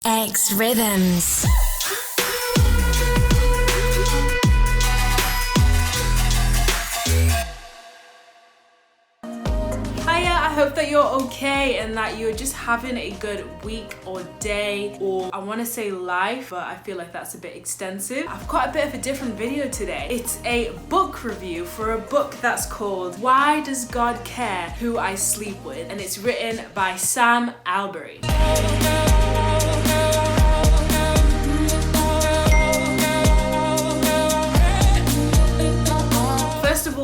xRhythms. I hope that you're okay and that you're just having a good week or day, or I want to say life, but I feel like that's a bit extensive. I've got a bit of a different video today. It's a book review for a book that's called Why Does God Care Who I Sleep With? And it's written by Sam Allberry.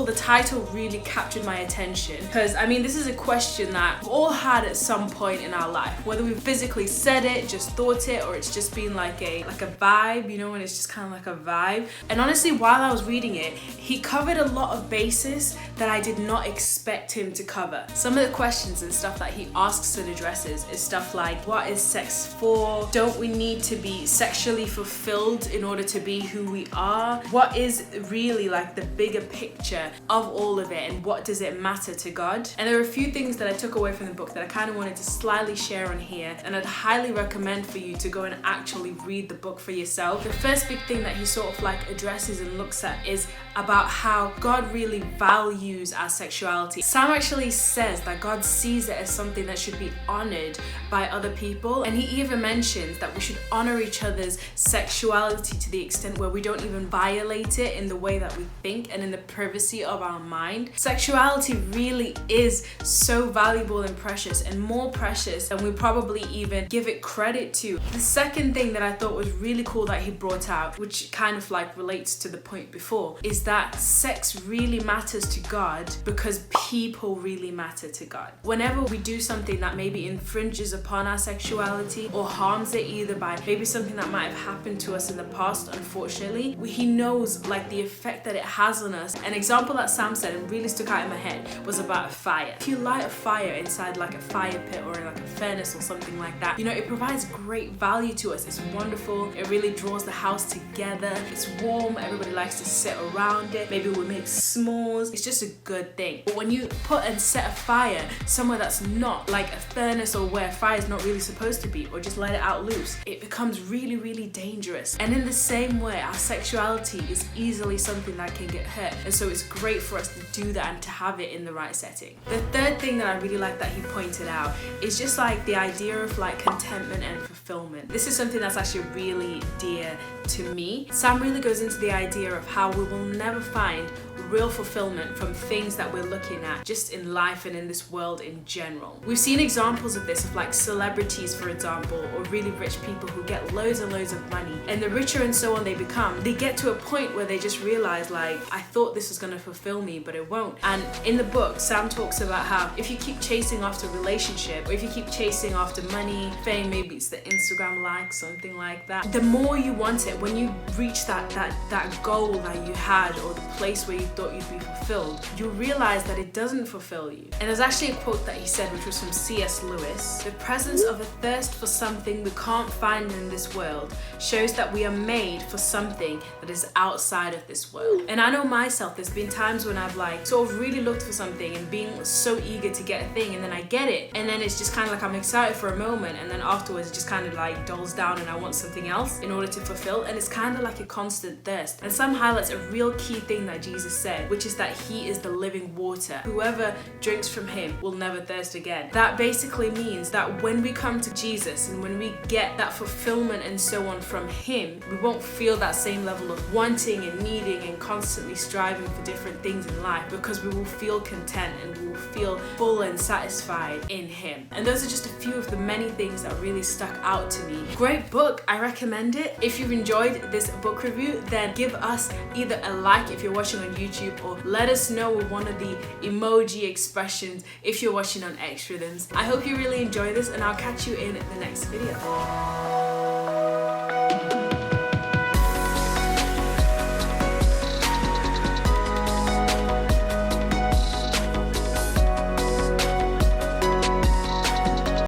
The title really captured my attention because I mean this is a question that we've all had at some point in our life, whether we've physically said it, just thought it, or it's just been like a vibe, you know, when it's just kind of like a vibe. And honestly, while I was reading it, he covered a lot of bases that I did not expect him to cover. Some of the questions and stuff that he asks and addresses is stuff like, what is sex for? Don't we need to be sexually fulfilled in order to be who we are? What is really like the bigger picture of all of it, and what does it matter to God? And there are a few things that I took away from the book that I kind of wanted to slightly share on here, and I'd highly recommend for you to go and actually read the book for yourself. The first big thing that he sort of like addresses and looks at is about how God really values our sexuality. Sam actually says that God sees it as something that should be honored by other people, and he even mentions that we should honor each other's sexuality to the extent where we don't even violate it in the way that we think and in the privacy of our mind. Sexuality really is so valuable and precious, and more precious than we probably even give it credit to. The second thing that I thought was really cool that he brought out, which kind of like relates to the point before, is that sex really matters to God because people really matter to God. Whenever we do something that maybe infringes upon our sexuality or harms it, either by maybe something that might have happened to us in the past, unfortunately, he knows like the effect that it has on us. An example that Sam said and really stuck out in my head was about a fire. If you light a fire inside like a fire pit or in like a furnace or something like that, you know, it provides great value to us. It's wonderful. It really draws the house together. It's warm. Everybody likes to sit around it. Maybe we make s'mores. It's just a good thing. But when you put and set a fire somewhere that's not like a furnace or where fire is not really supposed to be, or just let it out loose, it becomes really, really dangerous. And in the same way, our sexuality is easily something that can get hurt. And so it's great for us to do that and to have it in the right setting. The third thing that I really like that he pointed out is just like the idea of like contentment and fulfillment. This is something that's actually really dear to me. Sam really goes into the idea of how we will never find real fulfillment from things that we're looking at just in life and in this world in general. We've seen examples of this of like celebrities, for example, or really rich people who get loads and loads of money, and the richer and so on they become, they get to a point where they just realize like, I thought this was going to fulfill me, but it won't. And in the book, Sam talks about how if you keep chasing after a relationship, or if you keep chasing after money, fame, maybe it's the Instagram like, something like that, the more you want it, when you reach that goal that you had, or the place where you thought you'd be fulfilled, you realize that it doesn't fulfill you. And there's actually a quote that he said, which was from C.S. Lewis: the presence of a thirst for something we can't find in this world shows that we are made for something that is outside of this world. And I know myself, there's been times when I've like sort of really looked for something and being so eager to get a thing, and then I get it, and then it's just kind of like I'm excited for a moment, and then afterwards it just kind of like dulls down and I want something else in order to fulfill, and it's kind of like a constant thirst. And Sam highlights a real key thing that Jesus said, which is that he is the living water. Whoever drinks from him will never thirst again. That basically means that when we come to Jesus and when we get that fulfillment and so on from him, we won't feel that same level of wanting and needing and constantly striving for different things in life, because we will feel content and we will feel full and satisfied in him. And those are just a few of the many things that really stuck out to me. Great book, I recommend it. If you've enjoyed this book review, then give us either a like if you're watching on YouTube, or let us know with one of the emoji expressions if you're watching on xRhythms. I hope you really enjoy this, and I'll catch you in the next video.